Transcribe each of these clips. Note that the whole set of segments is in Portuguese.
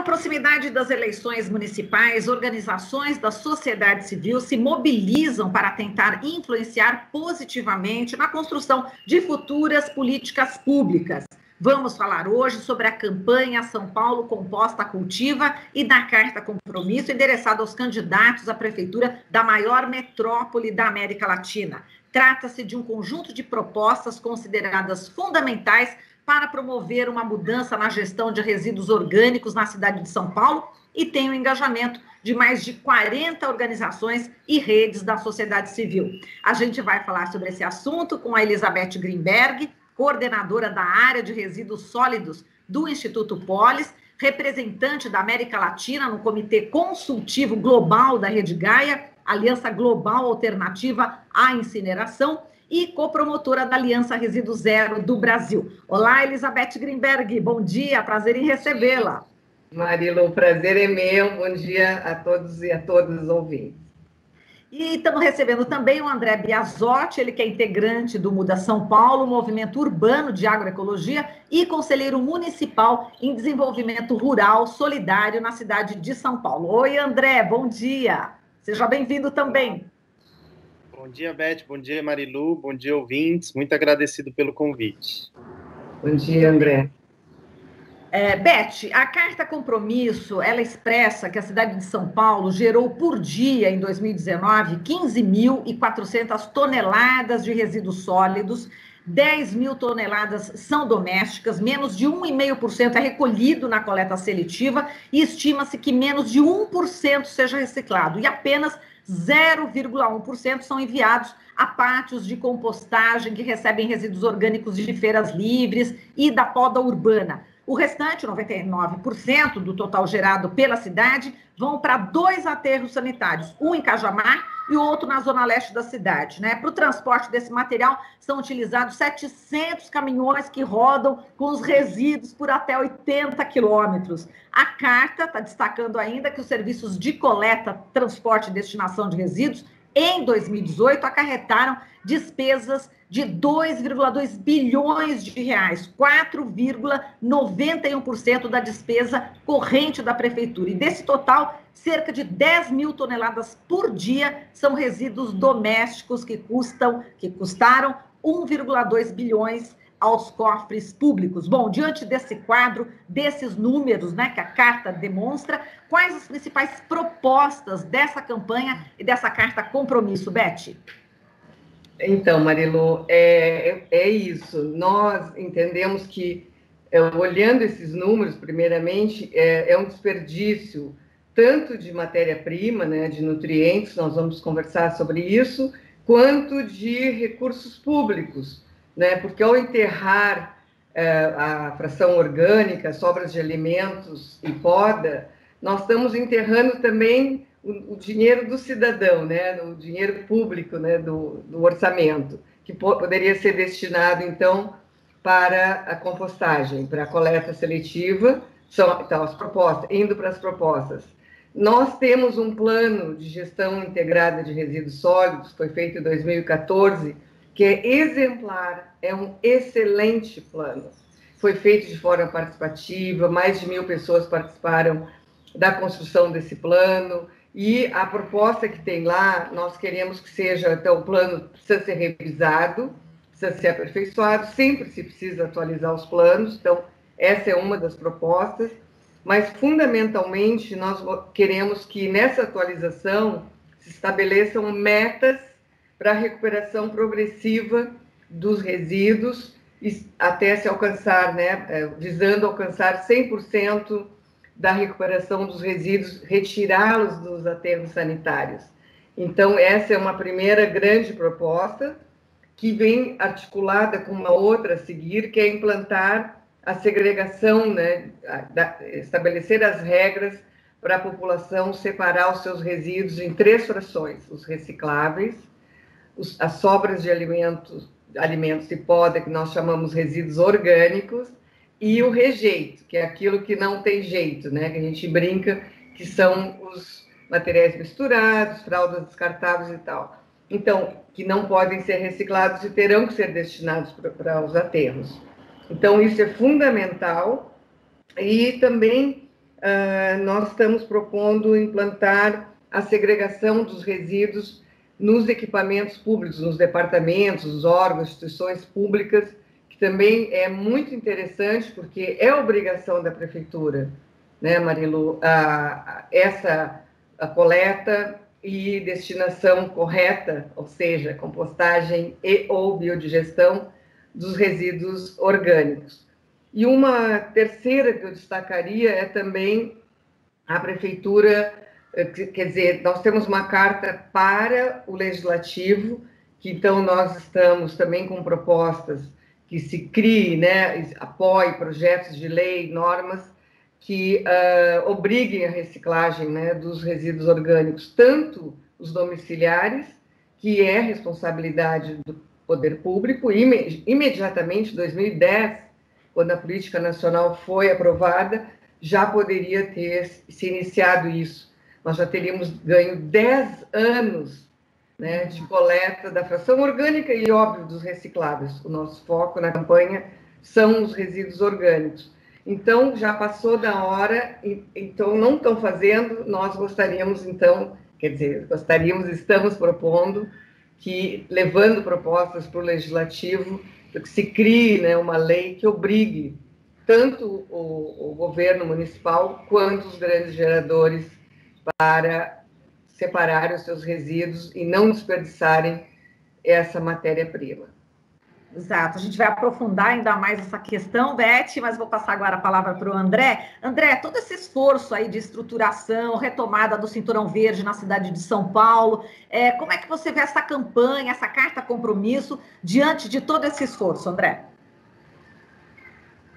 proximidade das eleições municipais, organizações da sociedade civil se mobilizam para tentar influenciar positivamente na construção de futuras políticas públicas. Vamos falar hoje sobre a campanha São Paulo Composta Cultiva e da Carta Compromisso endereçada aos candidatos à prefeitura da maior metrópole da América Latina. Trata-se de um conjunto de propostas consideradas fundamentais para promover uma mudança na gestão de resíduos orgânicos na cidade de São Paulo e tem o engajamento de mais de 40 organizações e redes da sociedade civil. A gente vai falar sobre esse assunto com a Elizabeth Grinberg, coordenadora da área de resíduos sólidos do Instituto Polis, representante da América Latina no Comitê Consultivo Global da Rede Gaia, Aliança Global Alternativa à Incineração, e copromotora da Aliança Resíduo Zero do Brasil. Olá, Elizabeth Grinberg, bom dia, prazer em recebê-la. Marilu, o prazer é meu, bom dia a todos e a todas os ouvintes. E estamos recebendo também o André Biasotti, ele que é integrante do Muda São Paulo, movimento urbano de agroecologia e conselheiro municipal em desenvolvimento rural solidário na cidade de São Paulo. Oi, André, bom dia. Seja bem-vindo também. Bom dia, Beth. Bom dia, Marilu. Bom dia, ouvintes. Muito agradecido pelo convite. Bom dia, André. Beth, a Carta Compromisso, ela expressa que a cidade de São Paulo gerou por dia, em 2019, 15.400 toneladas de resíduos sólidos, 10 mil toneladas são domésticas, menos de 1,5% é recolhido na coleta seletiva e estima-se que menos de 1% seja reciclado e apenas 0,1% são enviados a pátios de compostagem que recebem resíduos orgânicos de feiras livres e da poda urbana. O restante, 99% do total gerado pela cidade, vão para 2 aterros sanitários, um em Cajamar e o outro na zona leste da cidade. Para o transporte desse material, são utilizados 700 caminhões que rodam com os resíduos por até 80 quilômetros. A carta está destacando ainda que os serviços de coleta, transporte e destinação de resíduos, em 2018, acarretaram despesas de 2,2 bilhões de reais, 4,91% da despesa corrente da prefeitura. E desse total, cerca de 10 mil toneladas por dia são resíduos domésticos que custaram 1,2 bilhões aos cofres públicos. Bom, diante desse quadro, desses números, que a carta demonstra, quais as principais propostas dessa campanha e dessa carta compromisso, Beth? Então, Marilu, é isso. Nós entendemos que, olhando esses números, primeiramente, é um desperdício tanto de matéria-prima, de nutrientes, nós vamos conversar sobre isso, quanto de recursos públicos, porque ao enterrar a fração orgânica, sobras de alimentos e poda, nós estamos enterrando também o dinheiro do cidadão, o dinheiro público, do orçamento, que poderia ser destinado, então, para a compostagem, para a coleta seletiva. Então, as propostas, indo para as propostas. Nós temos um plano de gestão integrada de resíduos sólidos, foi feito em 2014, que é exemplar, é um excelente plano. Foi feito de forma participativa, mais de 1.000 pessoas participaram da construção desse plano, e a proposta que tem lá, nós queremos que seja, então, o plano precisa ser revisado, precisa ser aperfeiçoado, sempre se precisa atualizar os planos, então, essa é uma das propostas, mas, fundamentalmente, nós queremos que, nessa atualização, se estabeleçam metas para a recuperação progressiva dos resíduos, até se alcançar, visando alcançar 100% da recuperação dos resíduos, retirá-los dos aterros sanitários. Então, essa é uma primeira grande proposta, que vem articulada com uma outra a seguir, que é implantar a segregação, estabelecer as regras para a população separar os seus resíduos em 3 frações: os recicláveis, as sobras de alimentos e poda, que nós chamamos resíduos orgânicos, e o rejeito, que é aquilo que não tem jeito, que a gente brinca, que são os materiais misturados, fraldas descartáveis e tal. Então, que não podem ser reciclados e terão que ser destinados para os aterros. Então, isso é fundamental. E também nós estamos propondo implantar a segregação dos resíduos nos equipamentos públicos, nos departamentos, nos órgãos, instituições públicas, que também é muito interessante, porque é obrigação da prefeitura, né, Marilu, a coleta e destinação correta, ou seja, compostagem e ou biodigestão dos resíduos orgânicos. E uma terceira que eu destacaria é também a prefeitura, quer dizer, nós temos uma carta para o legislativo, que então nós estamos também com propostas que se crie, né, apoie projetos de lei, normas que obriguem a reciclagem, né, dos resíduos orgânicos, tanto os domiciliares, que é responsabilidade do poder público, imediatamente em 2010, quando a política nacional foi aprovada, já poderia ter se iniciado isso. Nós já teríamos ganho 10 anos, né, de coleta da fração orgânica e, óbvio, dos recicláveis. O nosso foco na campanha são os resíduos orgânicos. Então, já passou da hora, então não estão fazendo, nós gostaríamos, então, quer dizer, estamos propondo que, levando propostas para o Legislativo, que se crie, né, uma lei que obrigue tanto o governo municipal quanto os grandes geradores para separarem os seus resíduos e não desperdiçarem essa matéria-prima. Exato, a gente vai aprofundar ainda mais essa questão, Beth, mas vou passar agora a palavra para o André. André, todo esse esforço aí de estruturação, retomada do Cinturão Verde na cidade de São Paulo, como é que você vê essa campanha, essa carta compromisso, diante de todo esse esforço, André?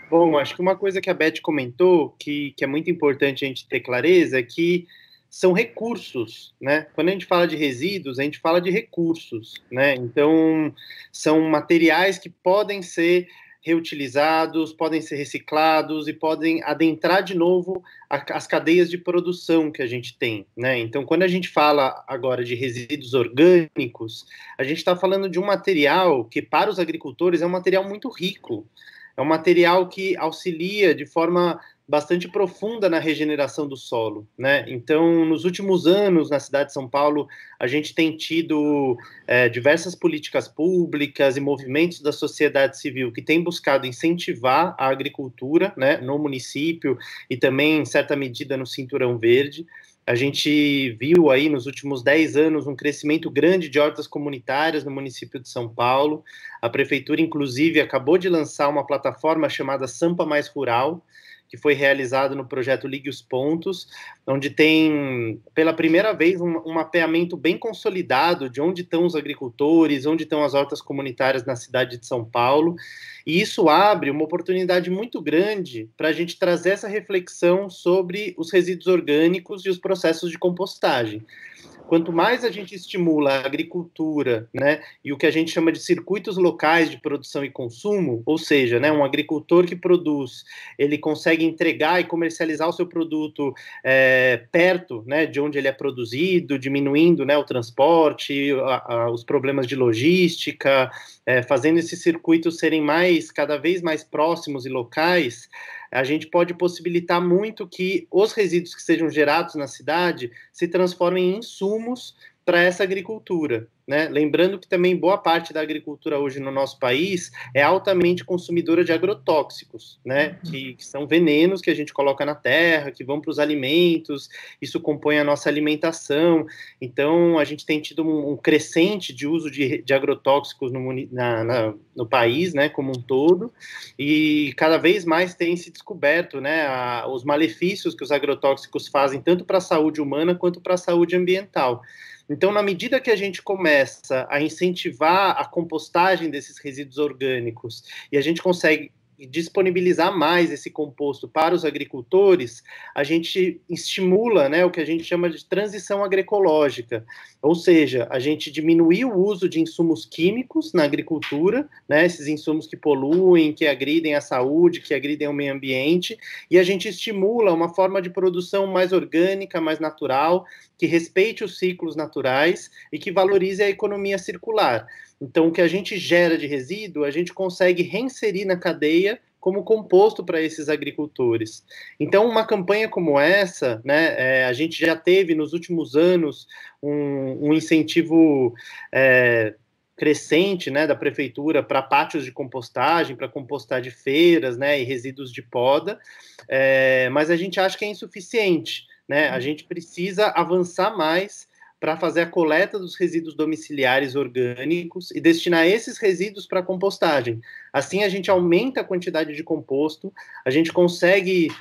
Bom, acho que uma coisa que a Beth comentou, que é muito importante a gente ter clareza, é que são recursos, né? Quando a gente fala de resíduos, a gente fala de recursos, né? Então, são materiais que podem ser reutilizados, podem ser reciclados e podem adentrar de novo as cadeias de produção que a gente tem, né? Então, quando a gente fala agora de resíduos orgânicos, a gente está falando de um material que, para os agricultores, é um material muito rico, é um material que auxilia de forma bastante profunda na regeneração do solo, né? Então, nos últimos anos, na cidade de São Paulo, a gente tem tido diversas políticas públicas e movimentos da sociedade civil que têm buscado incentivar a agricultura, né, no município e também, em certa medida, no Cinturão Verde. A gente viu aí nos últimos 10 anos um crescimento grande de hortas comunitárias no município de São Paulo. A prefeitura, inclusive, acabou de lançar uma plataforma chamada Sampa Mais Rural, que foi realizado no projeto Ligue os Pontos, onde tem, pela primeira vez, um mapeamento bem consolidado de onde estão os agricultores, onde estão as hortas comunitárias na cidade de São Paulo, e isso abre uma oportunidade muito grande para a gente trazer essa reflexão sobre os resíduos orgânicos e os processos de compostagem. Quanto mais a gente estimula a agricultura, né, e o que a gente chama de circuitos locais de produção e consumo, ou seja, né, um agricultor que produz, ele consegue entregar e comercializar o seu produto perto, né, de onde ele é produzido, diminuindo, né, o transporte, os problemas de logística, fazendo esses circuitos serem cada vez mais próximos e locais, a gente pode possibilitar muito que os resíduos que sejam gerados na cidade se transformem em insumos para essa agricultura, né? Lembrando que também boa parte da agricultura hoje no nosso país é altamente consumidora de agrotóxicos, né? Que são venenos que a gente coloca na terra, que vão para os alimentos, isso compõe a nossa alimentação. Então, a gente tem tido um crescente de uso de agrotóxicos no país, né, como um todo, e cada vez mais tem se descoberto, né, os malefícios que os agrotóxicos fazem tanto para a saúde humana quanto para a saúde ambiental. Então, na medida que a gente começa a incentivar a compostagem desses resíduos orgânicos e a gente consegue disponibilizar mais esse composto para os agricultores, a gente estimula, né, o que a gente chama de transição agroecológica, ou seja, a gente diminui o uso de insumos químicos na agricultura, né, esses insumos que poluem, que agridem a saúde, que agridem o meio ambiente, e a gente estimula uma forma de produção mais orgânica, mais natural, que respeite os ciclos naturais e que valorize a economia circular. Então, o que a gente gera de resíduo, a gente consegue reinserir na cadeia como composto para esses agricultores. Então, uma campanha como essa, né, a gente já teve nos últimos anos um incentivo crescente, né, da prefeitura para pátios de compostagem, para compostar de feiras, né, e resíduos de poda, mas a gente acha que é insuficiente, né? A gente precisa avançar mais para fazer a coleta dos resíduos domiciliares orgânicos e destinar esses resíduos para compostagem. Assim, a gente aumenta a quantidade de composto, a gente consegue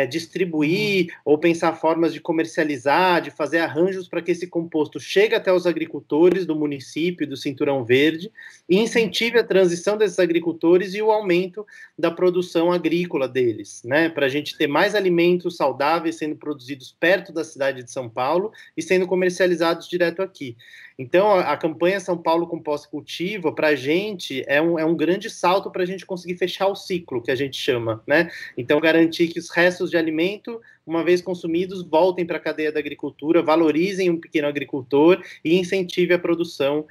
distribuir ou pensar formas de comercializar, de fazer arranjos para que esse composto chegue até os agricultores do município, do Cinturão Verde, e incentive a transição desses agricultores e o aumento da produção agrícola deles, né? Para a gente ter mais alimentos saudáveis sendo produzidos perto da cidade de São Paulo e sendo comercializados direto aqui. Então, a campanha São Paulo Composta e Cultiva, para a gente, é um grande salto para a gente conseguir fechar o ciclo, que a gente chama, né? Então, garantir que os restos de alimento, uma vez consumidos, voltem para a cadeia da agricultura, valorizem um pequeno agricultor e incentive a produção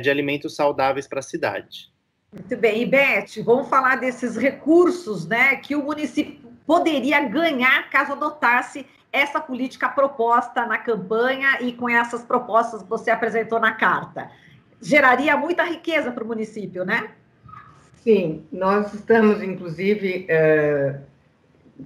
de alimentos saudáveis para a cidade. Muito bem. E, Beth, vamos falar desses recursos, né, que o município poderia ganhar caso adotasse essa política proposta na campanha e com essas propostas que você apresentou na carta. Geraria muita riqueza para o município, né? Sim, nós estamos, inclusive,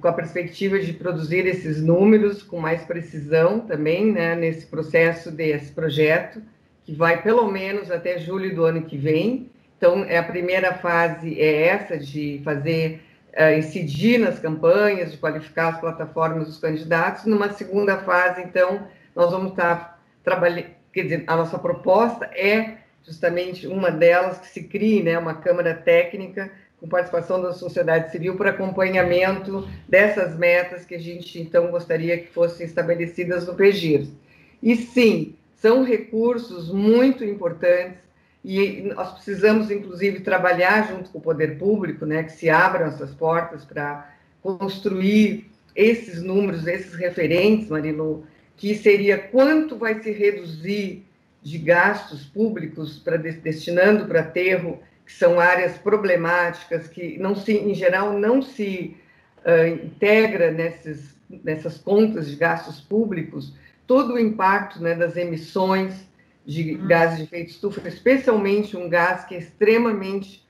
com a perspectiva de produzir esses números com mais precisão também, né, nesse processo desse projeto, que vai pelo menos até julho do ano que vem. Então, a primeira fase é essa, de fazer incidir nas campanhas, de qualificar as plataformas dos candidatos. Numa segunda fase, então, nós vamos estar trabalhando, quer dizer, a nossa proposta é justamente uma delas, que se crie, né, uma Câmara Técnica com participação da sociedade civil para acompanhamento dessas metas que a gente, então, gostaria que fossem estabelecidas no PGIR. E, sim, são recursos muito importantes, e nós precisamos, inclusive, trabalhar junto com o poder público, né, que se abram essas portas para construir esses números, esses referentes, Marilu, que seria quanto vai se reduzir de gastos públicos destinando para aterro, que são áreas problemáticas, que, em geral, não se integra nessas contas de gastos públicos, todo o impacto, né, das emissões de gases de efeito estufa, especialmente um gás que é extremamente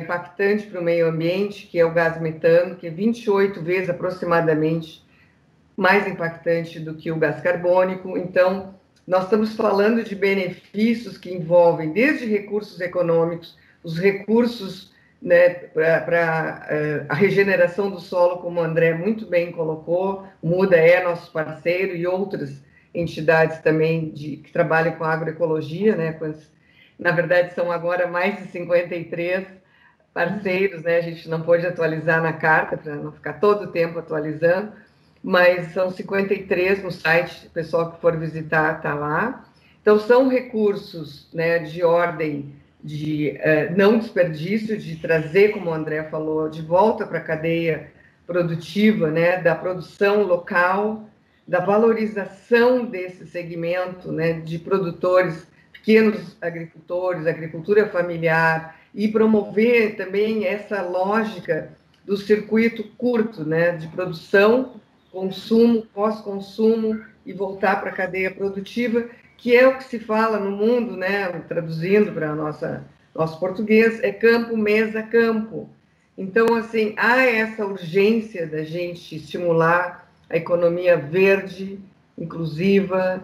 impactante para o meio ambiente, que é o gás metano, que é 28 vezes aproximadamente mais impactante do que o gás carbônico. Então, nós estamos falando de benefícios que envolvem desde recursos econômicos, os recursos, né, para a regeneração do solo, como o André muito bem colocou, o MUDA é nosso parceiro, e outras entidades também que trabalham com agroecologia, né? Na verdade, são agora mais de 53 parceiros, né? A gente não pôde atualizar na carta, para não ficar todo o tempo atualizando, mas são 53 no site, o pessoal que for visitar está lá. Então, são recursos, né, de ordem de não desperdício, de trazer, como o André falou, de volta para a cadeia produtiva, né, da produção local, da valorização desse segmento, né, de produtores, pequenos agricultores, agricultura familiar, e promover também essa lógica do circuito curto, né, de produção, consumo, pós-consumo e voltar para a cadeia produtiva, que é o que se fala no mundo, né, traduzindo para nosso português, é campo, mesa, campo. Então, assim, há essa urgência da gente estimular a economia verde, inclusiva,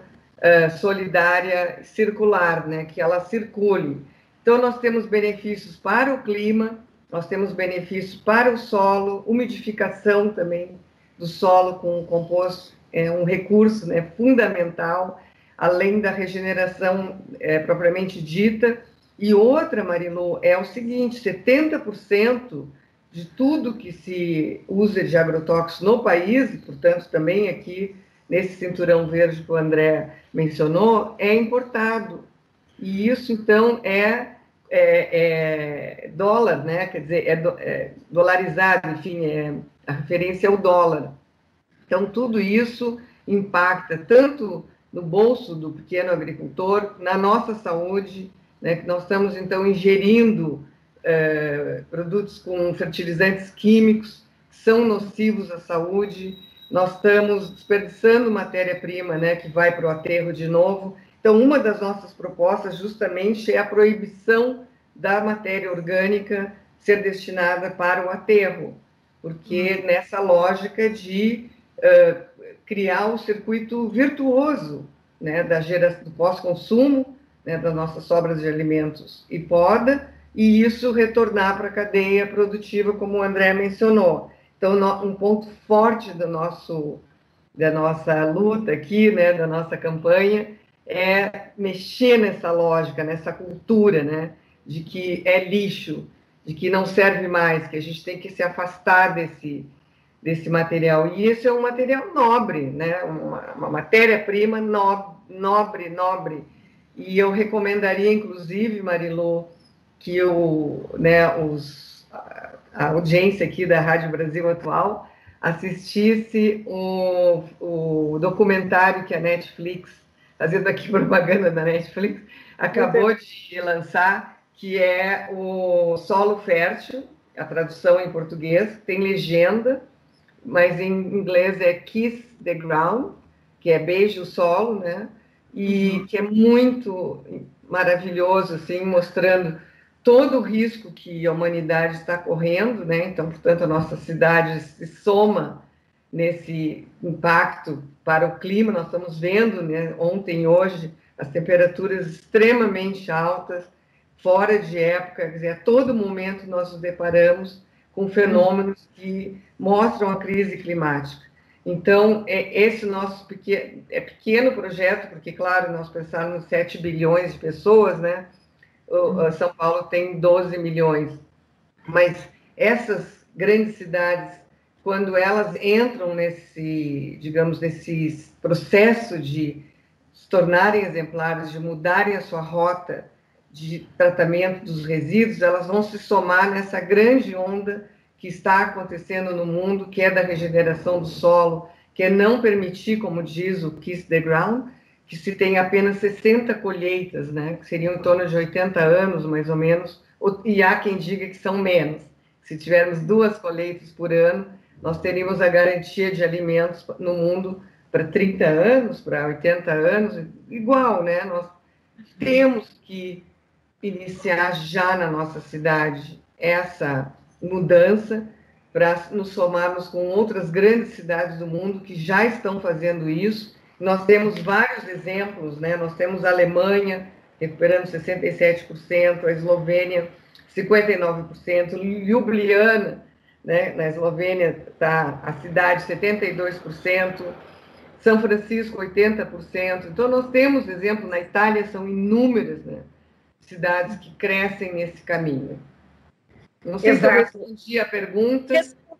solidária, circular, né? Que ela circule. Então, nós temos benefícios para o clima, nós temos benefícios para o solo, umidificação também do solo com o composto, é um recurso, né, fundamental, além da regeneração propriamente dita. E outra, Marilu, é o seguinte, 70% de tudo que se usa de agrotóxicos no país, e, portanto, também aqui nesse cinturão verde que o André mencionou, é importado. E isso, então, é dólar, né? Quer dizer, é dolarizado, enfim, a referência é o dólar. Então, tudo isso impacta tanto no bolso do pequeno agricultor, na nossa saúde, né, que nós estamos, então, ingerindo produtos com fertilizantes químicos, que são nocivos à saúde. Nós estamos desperdiçando matéria-prima, né, que vai para o aterro de novo. Então, uma das nossas propostas justamente é a proibição da matéria orgânica ser destinada para o aterro, porque nessa lógica de criar um circuito virtuoso, né, da geração do pós-consumo, né, das nossas sobras de alimentos e poda, e isso retornar para a cadeia produtiva, como o André mencionou. Então, um ponto forte da nossa luta aqui, né, da nossa campanha, é mexer nessa lógica, nessa cultura, né, de que é lixo, de que não serve mais, que a gente tem que se afastar desse material. E esse é um material nobre, né, uma matéria-prima nobre. E eu recomendaria, inclusive, Marilu, que a audiência aqui da Rádio Brasil Atual assistisse o documentário que a Netflix, fazendo aqui propaganda da Netflix, acabou de lançar, que é o Solo Fértil, a tradução em português, tem legenda, mas em inglês é Kiss the Ground, que é Beijo o Solo, né? E que é muito maravilhoso, assim, mostrando todo o risco que a humanidade está correndo, né? Então, portanto, a nossa cidade se soma nesse impacto para o clima. Nós estamos vendo, né, ontem e hoje, as temperaturas extremamente altas, fora de época, quer dizer, a todo momento nós nos deparamos com fenômenos que mostram a crise climática. Então, esse nosso pequeno projeto, porque, claro, nós pensamos em 7 bilhões de pessoas, né? São Paulo tem 12 milhões, mas essas grandes cidades, quando elas entram nesse processo de se tornarem exemplares, de mudarem a sua rota de tratamento dos resíduos, elas vão se somar nessa grande onda que está acontecendo no mundo, que é da regeneração do solo, que é não permitir, como diz o Kiss the Ground, que se tem apenas 60 colheitas, né, que seriam em torno de 80 anos, mais ou menos, e há quem diga que são menos. Se tivermos 2 colheitas por ano, nós teríamos a garantia de alimentos no mundo para 30 anos, para 80 anos, igual, né? Nós temos que iniciar já na nossa cidade essa mudança para nos somarmos com outras grandes cidades do mundo que já estão fazendo isso. Nós temos vários exemplos, né? Nós temos a Alemanha recuperando 67%, a Eslovênia 59%, Ljubljana, né, na Eslovênia está a cidade 72%, São Francisco 80%. Então nós temos exemplo na Itália, são inúmeras, né, cidades que crescem nesse caminho. Não sei se eu respondi a pergunta,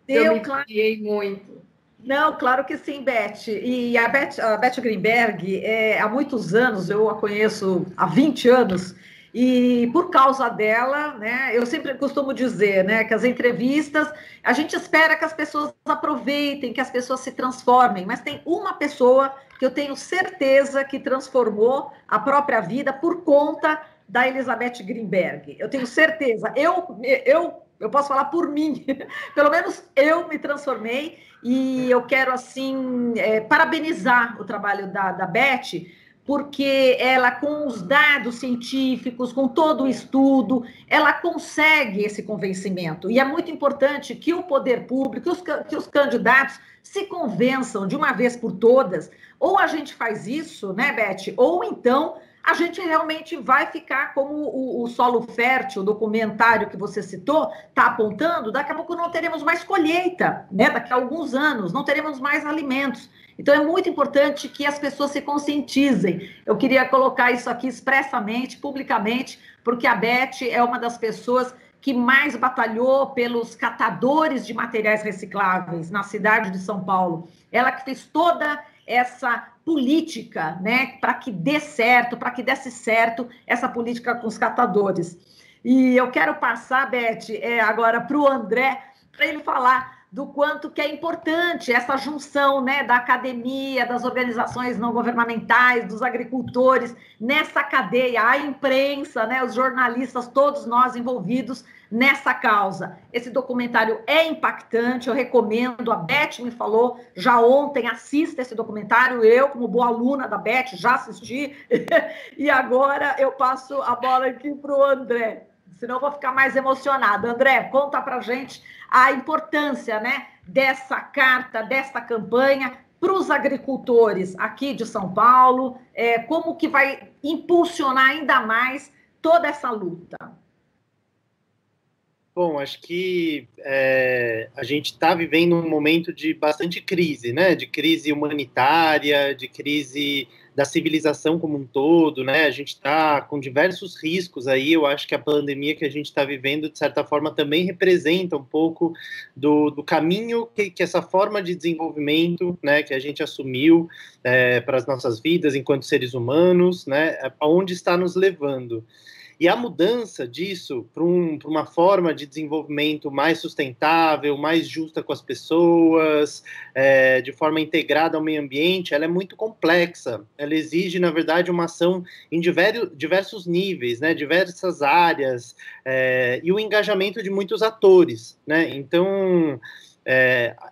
eu me criei muito. Não, claro que sim, Beth. E a Beth Greenberg, há muitos anos, eu a conheço há 20 anos, e por causa dela, né, eu sempre costumo dizer, né, que as entrevistas, a gente espera que as pessoas aproveitem, que as pessoas se transformem, mas tem uma pessoa que eu tenho certeza que transformou a própria vida por conta da Elizabeth Greenberg. Eu tenho certeza. Eu posso falar por mim, pelo menos eu me transformei, e eu quero, assim, parabenizar o trabalho da Beth, porque ela, com os dados científicos, com todo o estudo, ela consegue esse convencimento. E é muito importante que o poder público, que os candidatos se convençam de uma vez por todas. Ou a gente faz isso, né, Beth? Ou então a gente realmente vai ficar como o Solo Fértil, o documentário que você citou, está apontando, daqui a pouco não teremos mais colheita, né? Daqui a alguns anos, não teremos mais alimentos. Então, é muito importante que as pessoas se conscientizem. Eu queria colocar isso aqui expressamente, publicamente, porque a Beth é uma das pessoas que mais batalhou pelos catadores de materiais recicláveis na cidade de São Paulo. Ela que fez toda essa política, né, para que dê certo, para que desse certo essa política com os catadores. E eu quero passar, Beth, agora para o André, para ele falar do quanto que é importante essa junção, né, da academia, das organizações não governamentais, dos agricultores, nessa cadeia, a imprensa, né, os jornalistas, todos nós envolvidos nessa causa. Esse documentário é impactante, eu recomendo, a Beth me falou já ontem, assista esse documentário, eu, como boa aluna da Beth, já assisti, e agora eu passo a bola aqui para o André, senão eu vou ficar mais emocionada. André, conta para a gente a importância, né, dessa carta, dessa campanha para os agricultores aqui de São Paulo, como que vai impulsionar ainda mais toda essa luta? Bom, acho que a gente está vivendo um momento de bastante crise, né? De crise humanitária, de crise da civilização como um todo, né? A gente está com diversos riscos aí. Eu acho que a pandemia que a gente está vivendo, de certa forma, também representa um pouco do caminho que essa forma de desenvolvimento, né, que a gente assumiu para as nossas vidas enquanto seres humanos, né? Aonde está nos levando. E a mudança disso para uma forma de desenvolvimento mais sustentável, mais justa com as pessoas, de forma integrada ao meio ambiente, ela é muito complexa. Ela exige, na verdade, uma ação em diversos níveis, né, diversas áreas, e o engajamento de muitos atores, né? Então,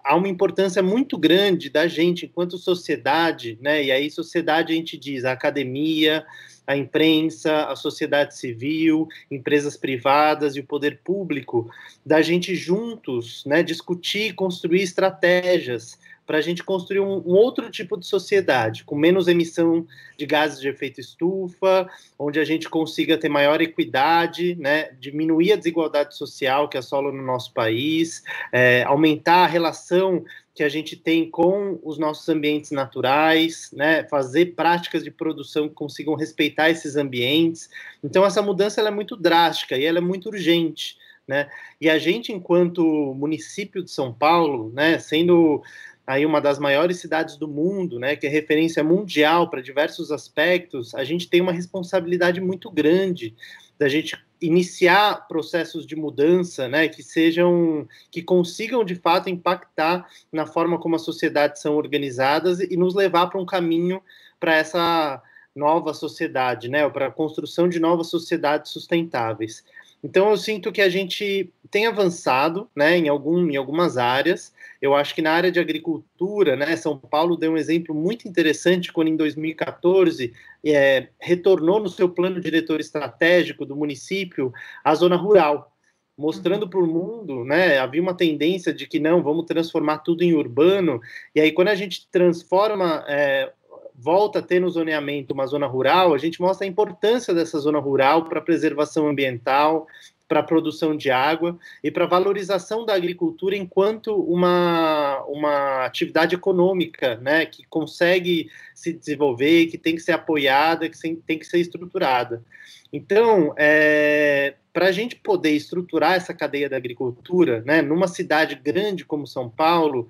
há uma importância muito grande da gente enquanto sociedade, né? E aí sociedade a gente diz a academia, a imprensa, a sociedade civil, empresas privadas e o poder público, da gente juntos, né, discutir, construir estratégias para a gente construir um outro tipo de sociedade, com menos emissão de gases de efeito estufa, onde a gente consiga ter maior equidade, né, diminuir a desigualdade social que assola no nosso país, aumentar a relação que a gente tem com os nossos ambientes naturais, né, fazer práticas de produção que consigam respeitar esses ambientes. Então, essa mudança ela é muito drástica e ela é muito urgente, né? E a gente, enquanto município de São Paulo, né, sendo aí uma das maiores cidades do mundo, né, que é referência mundial para diversos aspectos, a gente tem uma responsabilidade muito grande da gente iniciar processos de mudança, né, que consigam de fato impactar na forma como as sociedades são organizadas e nos levar para um caminho para essa nova sociedade, né, para a construção de novas sociedades sustentáveis. Então, eu sinto que a gente tem avançado, né, em algumas áreas. Eu acho que na área de agricultura, né, São Paulo deu um exemplo muito interessante quando, em 2014, retornou no seu plano diretor estratégico do município a zona rural, mostrando para o mundo, né, havia uma tendência de que não, vamos transformar tudo em urbano, e aí quando a gente transforma... volta a ter no zoneamento uma zona rural, a gente mostra a importância dessa zona rural para a preservação ambiental, para a produção de água e para a valorização da agricultura enquanto uma atividade econômica, né, que consegue se desenvolver, que tem que ser apoiada, que tem que ser estruturada. Então, para a gente poder estruturar essa cadeia da agricultura, né, numa cidade grande como São Paulo,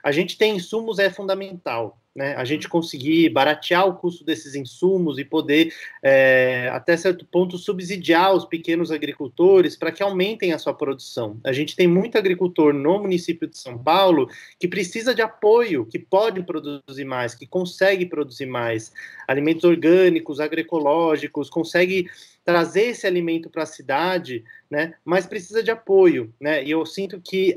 a gente ter insumos é fundamental, né? A gente conseguir baratear o custo desses insumos e poder, até certo ponto, subsidiar os pequenos agricultores para que aumentem a sua produção. A gente tem muito agricultor no município de São Paulo que precisa de apoio, que pode produzir mais, que consegue produzir mais alimentos orgânicos, agroecológicos, consegue trazer esse alimento para a cidade, né, mas precisa de apoio, né, e eu sinto que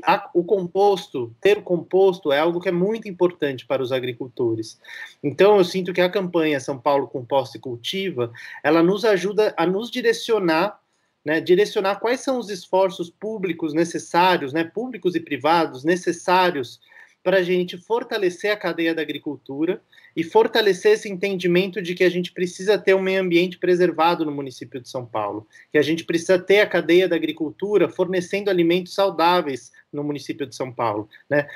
ter o composto é algo que é muito importante para os agricultores. Então, eu sinto que a campanha São Paulo Composta e Cultiva, ela nos ajuda a nos direcionar, né, direcionar quais são os esforços públicos necessários, né, públicos e privados necessários para a gente fortalecer a cadeia da agricultura e fortalecer esse entendimento de que a gente precisa ter um meio ambiente preservado no município de São Paulo, que a gente precisa ter a cadeia da agricultura fornecendo alimentos saudáveis no município de São Paulo, né?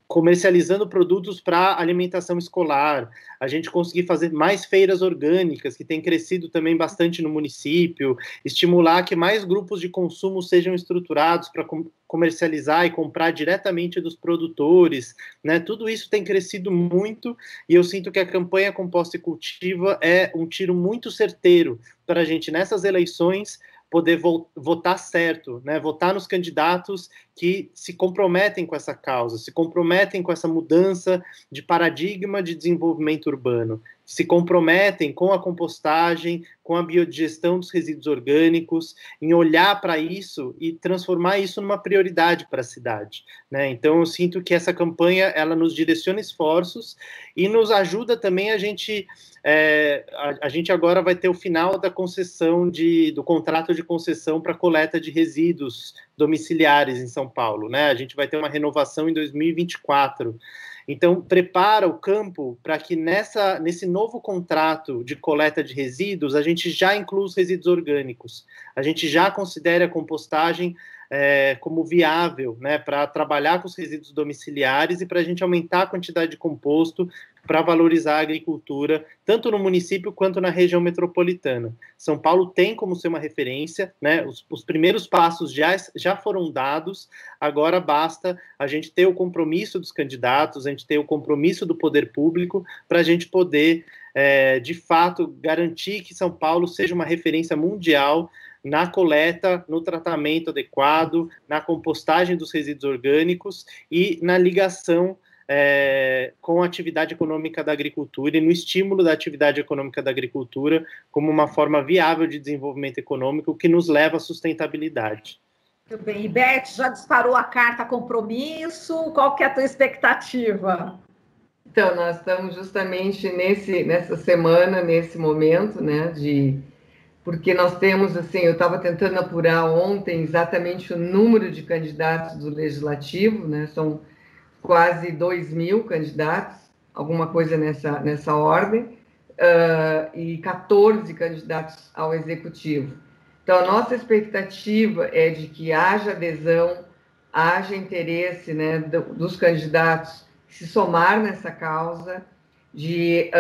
Comercializando produtos para alimentação escolar, a gente conseguir fazer mais feiras orgânicas, que tem crescido também bastante no município, estimular que mais grupos de consumo sejam estruturados para comercializar e comprar diretamente dos produtores, né? Tudo isso tem crescido muito e eu sinto que a campanha Composta e Cultiva é um tiro muito certeiro para a gente, nessas eleições, poder votar certo, né? Votar nos candidatos que se comprometem com essa causa, se comprometem com essa mudança de paradigma de desenvolvimento urbano, se comprometem com a compostagem, com a biodigestão dos resíduos orgânicos, em olhar para isso e transformar isso numa prioridade para a cidade, né? Então, eu sinto que essa campanha, ela nos direciona esforços e nos ajuda também a gente agora vai ter o final da concessão do contrato de concessão para coleta de resíduos domiciliares em São Paulo, né? A gente vai ter uma renovação em 2024. Então, prepara o campo para que nesse novo contrato de coleta de resíduos, a gente já inclua os resíduos orgânicos, a gente já considere a compostagem como viável, né, para trabalhar com os resíduos domiciliares e para a gente aumentar a quantidade de composto para valorizar a agricultura, tanto no município quanto na região metropolitana. São Paulo tem como ser uma referência, né? Os primeiros passos já foram dados, agora basta a gente ter o compromisso dos candidatos, a gente ter o compromisso do poder público para a gente poder, de fato, garantir que São Paulo seja uma referência mundial na coleta, no tratamento adequado, na compostagem dos resíduos orgânicos e na ligação com a atividade econômica da agricultura e no estímulo da atividade econômica da agricultura como uma forma viável de desenvolvimento econômico que nos leva à sustentabilidade. Muito bem. E Beth, já disparou a carta compromisso? Qual que é a tua expectativa? Então, nós estamos justamente nessa semana, nesse momento, né, porque nós temos, assim, eu estava tentando apurar ontem exatamente o número de candidatos do Legislativo, né, são quase 2.000 candidatos, alguma coisa nessa ordem, e 14 candidatos ao Executivo. Então, a nossa expectativa é de que haja adesão, haja interesse, né, dos candidatos se somar nessa causa, de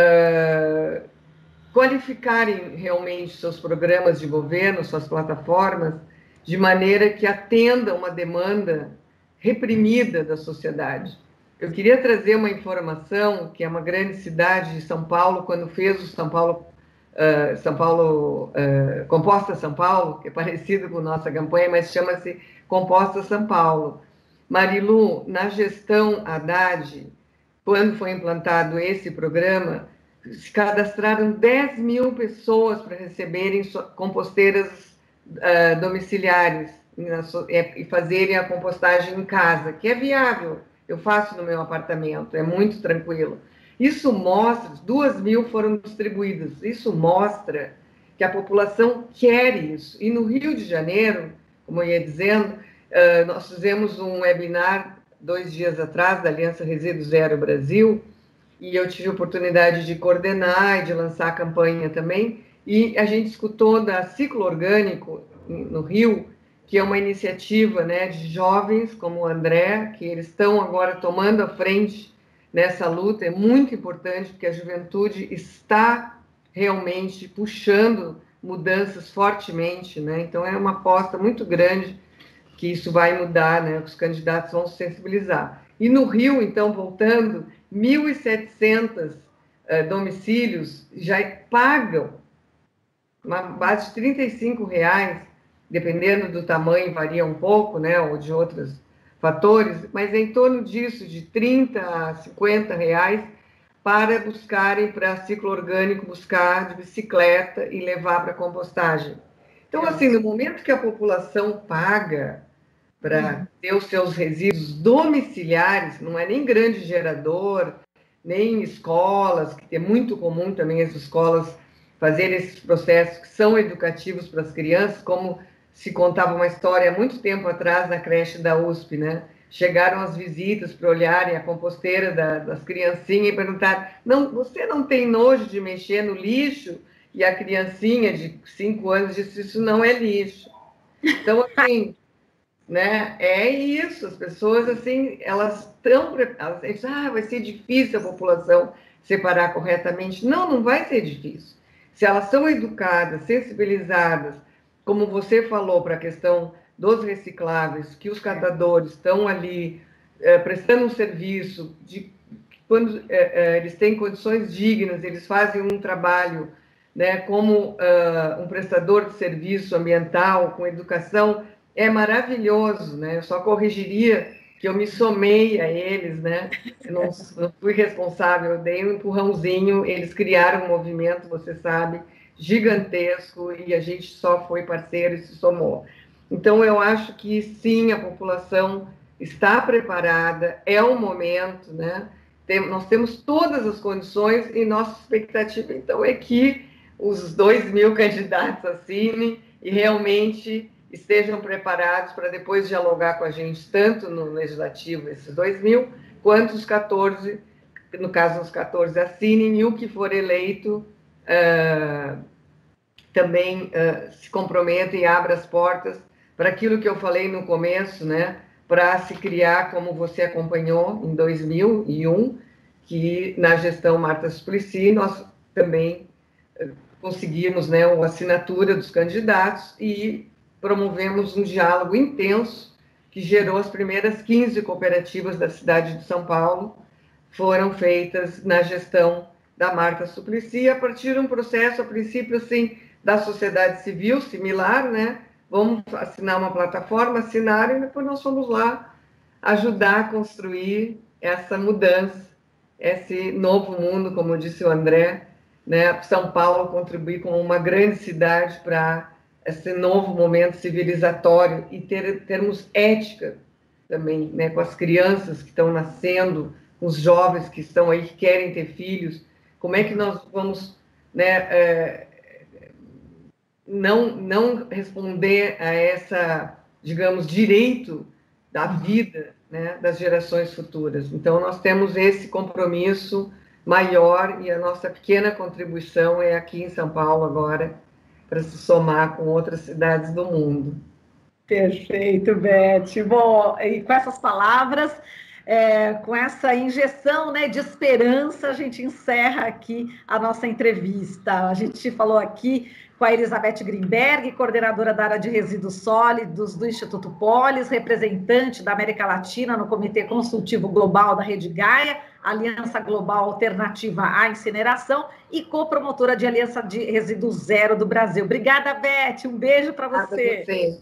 qualificarem realmente seus programas de governo, suas plataformas, de maneira que atenda uma demanda reprimida da sociedade. Eu queria trazer uma informação que é uma grande cidade de São Paulo, quando fez o Composta São Paulo, que é parecido com nossa campanha, mas chama-se Composta São Paulo. Marilu, na gestão Haddad, quando foi implantado esse programa, se cadastraram 10.000 pessoas para receberem composteiras domiciliares e fazerem a compostagem em casa, que é viável. Eu faço no meu apartamento, é muito tranquilo. Isso mostra, 2.000 foram distribuídas, isso mostra que a população quer isso. E no Rio de Janeiro, como eu ia dizendo, nós fizemos um webinar 2 dias atrás da Aliança Resíduo Zero Brasil, e eu tive a oportunidade de coordenar e de lançar a campanha também, e a gente escutou da Ciclo Orgânico no Rio, que é uma iniciativa, né, de jovens como o André, que eles estão agora tomando a frente nessa luta. É muito importante, porque a juventude está realmente puxando mudanças fortemente, né? Então, é uma aposta muito grande que isso vai mudar, né? Os candidatos vão se sensibilizar. E no Rio, então, voltando, 1.700 domicílios já pagam uma base de R$35, dependendo do tamanho, varia um pouco, né, ou de outros fatores, mas é em torno disso, de R$30 a R$50, para buscarem, para ciclo orgânico, buscar de bicicleta e levar para compostagem. Então, assim, no momento que a população paga para ter os seus resíduos domiciliares, não é nem grande gerador, nem escolas, que é muito comum também as escolas fazerem esses processos que são educativos para as crianças, como se contava uma história há muito tempo atrás na creche da USP, né? Chegaram as visitas para olharem a composteira das criancinhas e perguntaram: não, você não tem nojo de mexer no lixo? E a criancinha de 5 anos disse: isso não é lixo. Então, assim, né, é isso, as pessoas, assim, elas dizem, vai ser difícil a população separar corretamente. Não, não vai ser difícil. Se elas são educadas, sensibilizadas, como você falou, para a questão dos recicláveis, que os catadores estão ali prestando um serviço, quando eles têm condições dignas, eles fazem um trabalho né, como um prestador de serviço ambiental, com educação, é maravilhoso, né? Eu só corrigiria que eu me somei a eles, né? Eu não fui responsável, eu dei um empurrãozinho, eles criaram um movimento, você sabe, gigantesco, e a gente só foi parceiro e se somou. Então, eu acho que sim, a população está preparada, é o momento, né? Nós temos todas as condições e nossa expectativa, então, é que os 2.000 candidatos assinem e realmente estejam preparados para depois dialogar com a gente, tanto no Legislativo, esses 2.000, quanto os 14, no caso, os 14 assinem, e o que for eleito também se comprometa e abra as portas para aquilo que eu falei no começo, né, para se criar, como você acompanhou em 2001, que na gestão Marta Suplicy, nós também conseguimos, né, a assinatura dos candidatos e promovemos um diálogo intenso que gerou as primeiras 15 cooperativas da cidade de São Paulo, foram feitas na gestão da Marta Suplicy, a partir de um processo, a princípio, assim, da sociedade civil, similar, né? Vamos assinar uma plataforma, assinaram, e depois nós fomos lá ajudar a construir essa mudança, esse novo mundo, como disse o André, né? São Paulo contribuir como uma grande cidade para esse novo momento civilizatório e termos ética também, né? Com as crianças que estão nascendo, com os jovens que estão aí, que querem ter filhos, como é que nós vamos, né, não responder a essa, digamos, direito da vida, né, das gerações futuras. Então, nós temos esse compromisso maior e a nossa pequena contribuição é aqui em São Paulo agora, para se somar com outras cidades do mundo. Perfeito, Beth. Bom, e com essas palavras, com essa injeção, né, de esperança, a gente encerra aqui a nossa entrevista. A gente falou aqui com a Elizabeth Grimberg, coordenadora da área de resíduos sólidos do Instituto Polis, representante da América Latina no Comitê Consultivo Global da Rede Gaia, Aliança Global Alternativa à Incineração e copromotora de Aliança de Resíduos Zero do Brasil. Obrigada, Beth. Um beijo para você.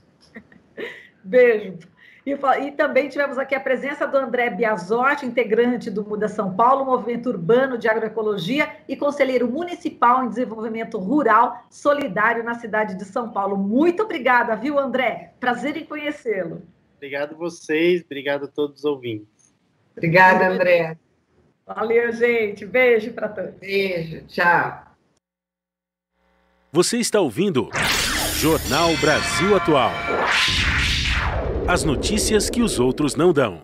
Beijo. E também tivemos aqui a presença do André Biasotti, integrante do Muda São Paulo, Movimento Urbano de Agroecologia e conselheiro municipal em desenvolvimento rural solidário na cidade de São Paulo. Muito obrigada, viu, André? Prazer em conhecê-lo. Obrigado a vocês, obrigado a todos os ouvintes. Obrigada, André. Valeu, gente. Beijo para todos. Beijo, tchau. Você está ouvindo Jornal Brasil Atual. As notícias que os outros não dão.